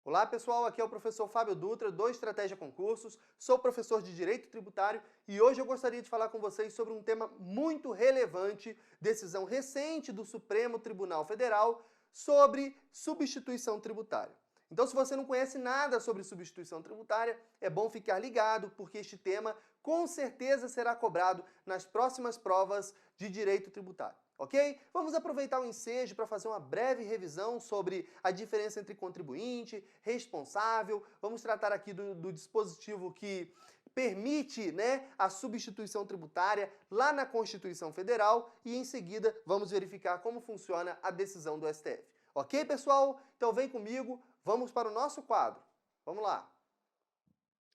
Olá pessoal, aqui é o professor Fábio Dutra do Estratégia Concursos, sou professor de Direito Tributário e hoje eu gostaria de falar com vocês sobre um tema muito relevante, decisão recente do Supremo Tribunal Federal sobre substituição tributária. Então, se você não conhece nada sobre substituição tributária, é bom ficar ligado, porque este tema com certeza será cobrado nas próximas provas de Direito Tributário. Ok? Vamos aproveitar o ensejo para fazer uma breve revisão sobre a diferença entre contribuinte, responsável. Vamos tratar aqui do dispositivo que permite, a substituição tributária lá na Constituição Federal e em seguida vamos verificar como funciona a decisão do STF. Ok, pessoal? Então vem comigo, vamos para o nosso quadro. Vamos lá.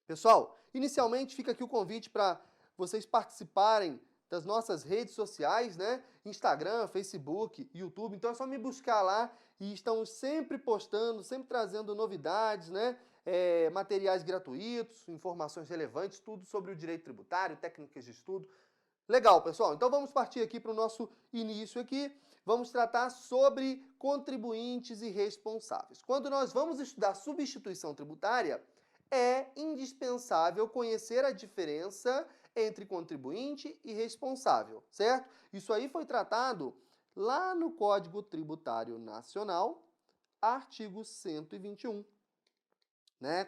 Pessoal, inicialmente fica aqui o convite para vocês participarem das nossas redes sociais, Instagram, Facebook, YouTube. Então é só me buscar lá e estamos sempre postando, sempre trazendo novidades, materiais gratuitos, informações relevantes, tudo sobre o direito tributário, técnicas de estudo. Legal, pessoal. Então vamos partir aqui para o nosso início aqui. Vamos tratar sobre contribuintes e responsáveis. Quando nós vamos estudar substituição tributária, é indispensável conhecer a diferença entre contribuinte e responsável, certo? Isso aí foi tratado lá no Código Tributário Nacional, artigo 121,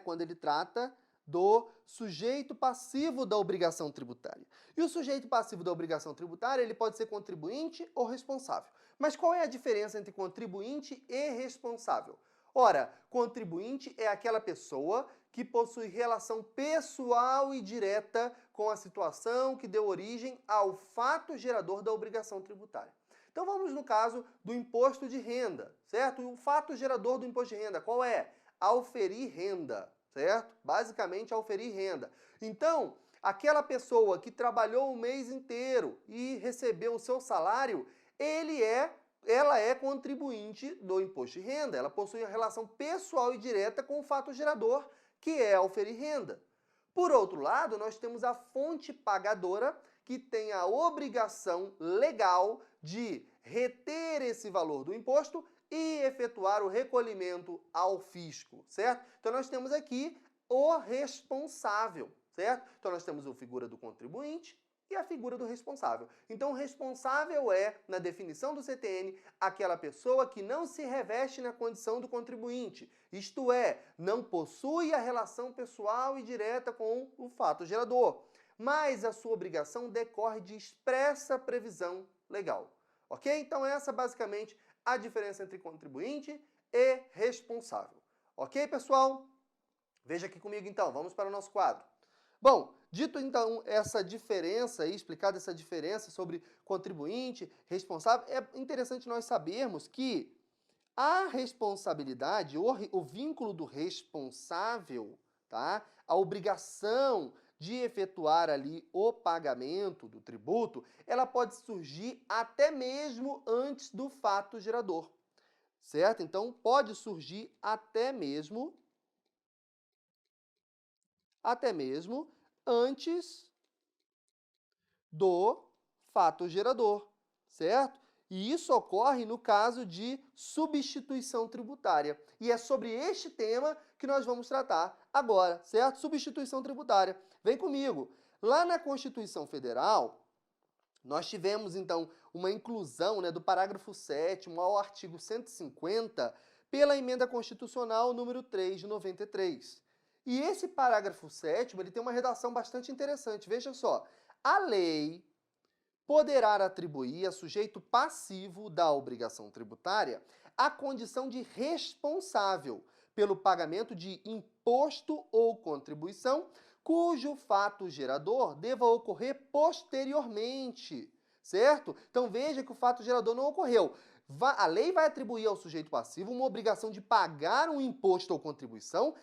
quando ele trata do sujeito passivo da obrigação tributária. E o sujeito passivo da obrigação tributária, ele pode ser contribuinte ou responsável. Mas qual é a diferença entre contribuinte e responsável? Ora, contribuinte é aquela pessoa que possui relação pessoal e direta com a situação que deu origem ao fato gerador da obrigação tributária. Então vamos no caso do imposto de renda, certo? O fato gerador do imposto de renda, qual é? Auferir renda, certo? Basicamente, auferir renda. Então, aquela pessoa que trabalhou o mês inteiro e recebeu o seu salário, ela é contribuinte do imposto de renda. Ela possui uma relação pessoal e direta com o fato gerador, que é auferir renda. Por outro lado, nós temos a fonte pagadora, que tem a obrigação legal de reter esse valor do imposto e efetuar o recolhimento ao fisco, certo? Então nós temos aqui o responsável, certo? Então nós temos a figura do contribuinte e a figura do responsável. Então o responsável é, na definição do CTN, aquela pessoa que não se reveste na condição do contribuinte, isto é, não possui a relação pessoal e direta com o fato gerador, mas a sua obrigação decorre de expressa previsão legal. Ok? Então essa basicamente a diferença entre contribuinte e responsável. Ok, pessoal? Veja aqui comigo então, vamos para o nosso quadro. Bom, dito então essa diferença, explicada essa diferença sobre contribuinte, responsável, é interessante nós sabermos que a responsabilidade, o vínculo do responsável, tá? A obrigação de efetuar ali o pagamento do tributo, ela pode surgir até mesmo antes do fato gerador, certo? Então, pode surgir até mesmo antes do fato gerador, certo? E isso ocorre no caso de substituição tributária. E é sobre este tema que nós vamos tratar agora, certo? Substituição tributária. Vem comigo. Lá na Constituição Federal, nós tivemos, então, uma inclusão do parágrafo 7º ao artigo 150 pela Emenda Constitucional número 3 de 93. E esse parágrafo 7º, ele tem uma redação bastante interessante. Veja só. A lei poderá atribuir a sujeito passivo da obrigação tributária a condição de responsável pelo pagamento de imposto ou contribuição cujo fato gerador deva ocorrer posteriormente, certo? Então veja que o fato gerador não ocorreu. A lei vai atribuir ao sujeito passivo uma obrigação de pagar um imposto ou contribuição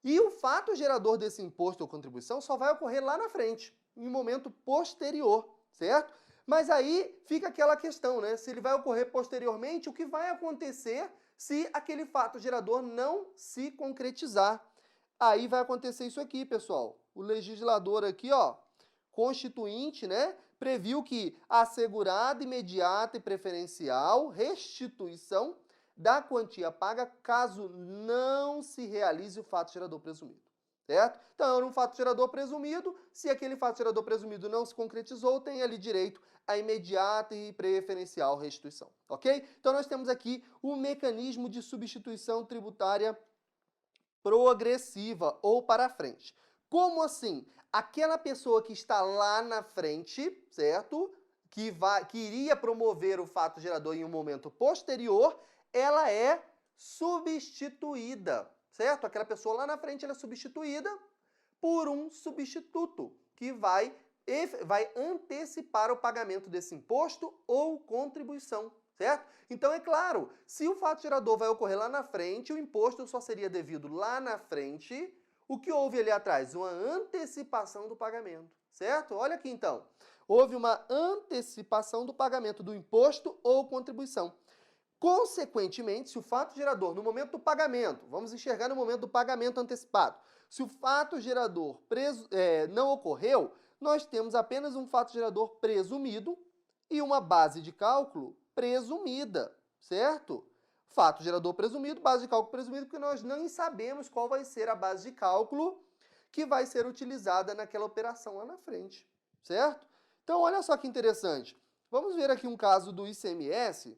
e o fato gerador desse imposto ou contribuição só vai ocorrer lá na frente, em um momento posterior, certo? Mas aí fica aquela questão, se ele vai ocorrer posteriormente, o que vai acontecer se aquele fato gerador não se concretizar? Aí vai acontecer isso aqui, pessoal. O legislador aqui, constituinte, previu que assegurada, imediata e preferencial restituição da quantia paga caso não se realize o fato gerador presumido. Certo? Então, era um fato gerador presumido. Se aquele fato gerador presumido não se concretizou, tem ali direito à imediata e preferencial restituição. Ok? Então, nós temos aqui o mecanismo de substituição tributária progressiva ou para frente. Como assim? Aquela pessoa que está lá na frente, certo? Que iria promover o fato gerador em um momento posterior, ela é substituída, certo? Aquela pessoa lá na frente ela é substituída por um substituto que vai antecipar o pagamento desse imposto ou contribuição, certo? Então, é claro, se o fato gerador vai ocorrer lá na frente, o imposto só seria devido lá na frente. O que houve ali atrás? Uma antecipação do pagamento, certo? Olha aqui então. Houve uma antecipação do pagamento do imposto ou contribuição. Consequentemente, se o fato gerador, no momento do pagamento, vamos enxergar no momento do pagamento antecipado, se o fato gerador não ocorreu, nós temos apenas um fato gerador presumido e uma base de cálculo presumida, certo? Fato gerador presumido, base de cálculo presumida, porque nós nem sabemos qual vai ser a base de cálculo que vai ser utilizada naquela operação lá na frente, certo? Então, olha só que interessante. Vamos ver aqui um caso do ICMS.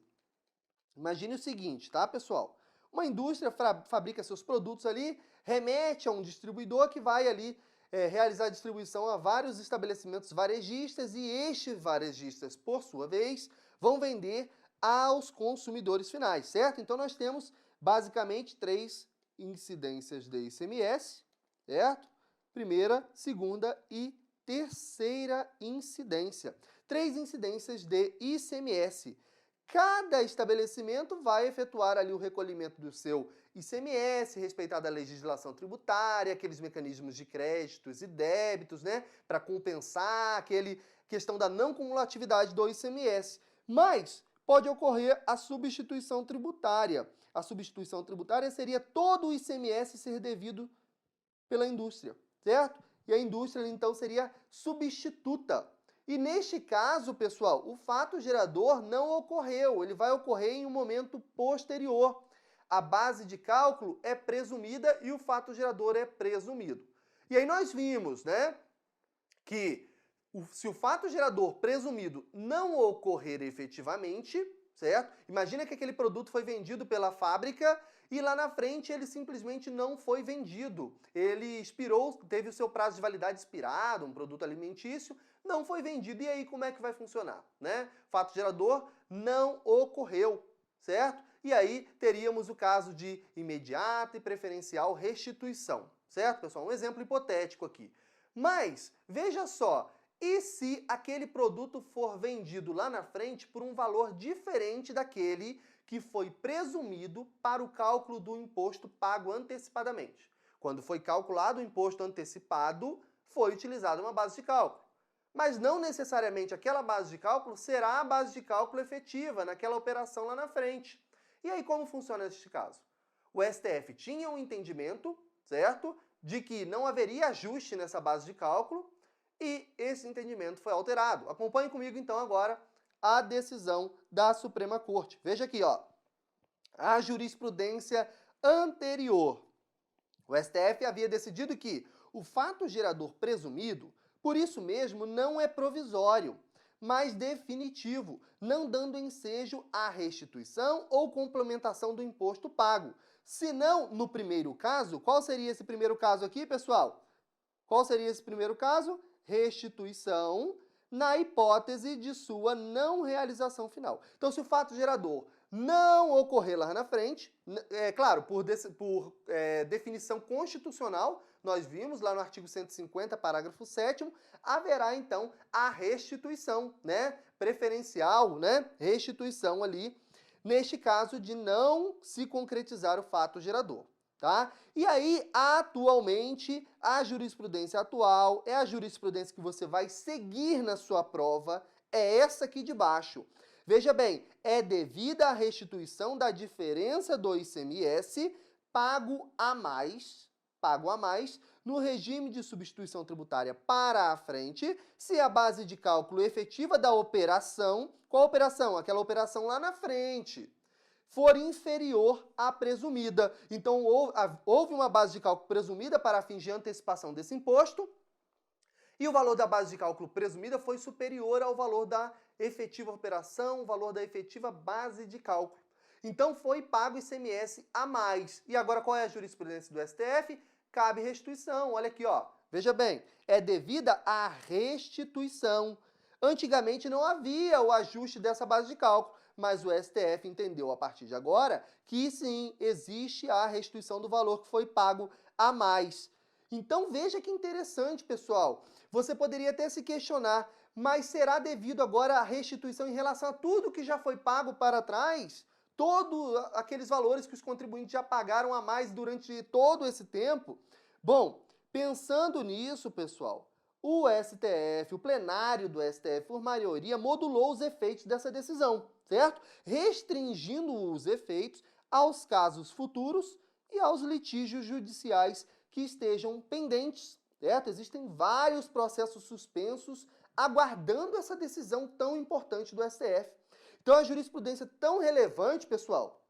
Imagine o seguinte, tá, pessoal? Uma indústria fabrica seus produtos ali, remete a um distribuidor que vai ali realizar a distribuição a vários estabelecimentos varejistas e estes varejistas, por sua vez, vão vender aos consumidores finais, certo? Então, nós temos basicamente 3 incidências de ICMS, certo? Primeira, segunda e terceira incidência. 3 incidências de ICMS. Cada estabelecimento vai efetuar ali o recolhimento do seu ICMS, respeitada a legislação tributária, aqueles mecanismos de créditos e débitos, né, para compensar aquele questão da não cumulatividade do ICMS. Mas pode ocorrer a substituição tributária. A substituição tributária seria todo o ICMS ser devido pela indústria, certo? E a indústria, então, seria substituta. E neste caso, pessoal, o fato gerador não ocorreu, ele vai ocorrer em um momento posterior. A base de cálculo é presumida e o fato gerador é presumido. E aí nós vimos, né, que se o fato gerador presumido não ocorrer efetivamente, certo? Imagina que aquele produto foi vendido pela fábrica e lá na frente ele simplesmente não foi vendido. Ele expirou, teve o seu prazo de validade expirado, um produto alimentício, não foi vendido. E aí como é que vai funcionar, né? Fato gerador não ocorreu, certo? E aí teríamos o caso de imediata e preferencial restituição, certo, pessoal? Um exemplo hipotético aqui. Mas, veja só, e se aquele produto for vendido lá na frente por um valor diferente daquele que foi presumido para o cálculo do imposto pago antecipadamente? Quando foi calculado o imposto antecipado, foi utilizada uma base de cálculo. Mas não necessariamente aquela base de cálculo será a base de cálculo efetiva naquela operação lá na frente. E aí como funciona neste caso? O STF tinha um entendimento, certo, de que não haveria ajuste nessa base de cálculo e esse entendimento foi alterado. Acompanhe comigo então agora a decisão da Suprema Corte. Veja aqui, ó, a jurisprudência anterior. O STF havia decidido que o fato gerador presumido, por isso mesmo, não é provisório, mas definitivo, não dando ensejo à restituição ou complementação do imposto pago. Se não, no primeiro caso, qual seria esse primeiro caso aqui, pessoal? Qual seria esse primeiro caso? Restituição na hipótese de sua não realização final. Então, se o fato gerador não ocorrer lá na frente, é claro, por definição constitucional, nós vimos lá no artigo 150, parágrafo 7º, haverá então a restituição, né, preferencial, né, restituição ali, neste caso de não se concretizar o fato gerador. Tá? E aí, atualmente, a jurisprudência atual é a jurisprudência que você vai seguir na sua prova, é essa aqui de baixo. Veja bem, é devida a restituição da diferença do ICMS pago a mais, no regime de substituição tributária para a frente, se a base de cálculo efetiva da operação, qual operação? Aquela operação lá na frente, for inferior à presumida. Então, houve uma base de cálculo presumida para fins de antecipação desse imposto, e o valor da base de cálculo presumida foi superior ao valor da efetiva operação, o valor da efetiva base de cálculo. Então, foi pago ICMS a mais. E agora, qual é a jurisprudência do STF? Cabe restituição. Olha aqui, ó. Veja bem, é devida à restituição. Antigamente não havia o ajuste dessa base de cálculo, mas o STF entendeu a partir de agora que sim, existe a restituição do valor que foi pago a mais. Então veja que interessante, pessoal. Você poderia até se questionar, mas será devido agora a restituição em relação a tudo que já foi pago para trás? Todos aqueles valores que os contribuintes já pagaram a mais durante todo esse tempo? Bom, pensando nisso, pessoal, o STF, o plenário do STF, por maioria, modulou os efeitos dessa decisão, certo? Restringindo os efeitos aos casos futuros e aos litígios judiciais que estejam pendentes, certo? Existem vários processos suspensos aguardando essa decisão tão importante do STF. Então, a jurisprudência é tão relevante, pessoal,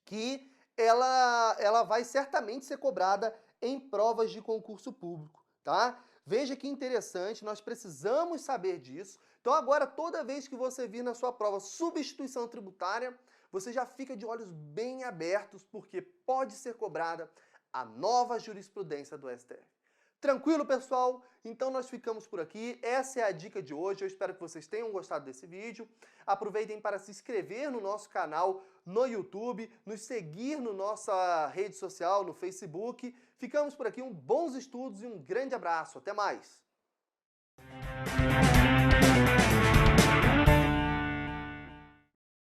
que ela vai certamente ser cobrada em provas de concurso público, tá? Veja que interessante, nós precisamos saber disso. Então agora, toda vez que você vir na sua prova substituição tributária, você já fica de olhos bem abertos, porque pode ser cobrada a nova jurisprudência do STF. Tranquilo, pessoal? Então nós ficamos por aqui. Essa é a dica de hoje. Eu espero que vocês tenham gostado desse vídeo. Aproveitem para se inscrever no nosso canal no YouTube, nos seguir na nossa rede social, no Facebook. Ficamos por aqui. Bons estudos e um grande abraço. Até mais!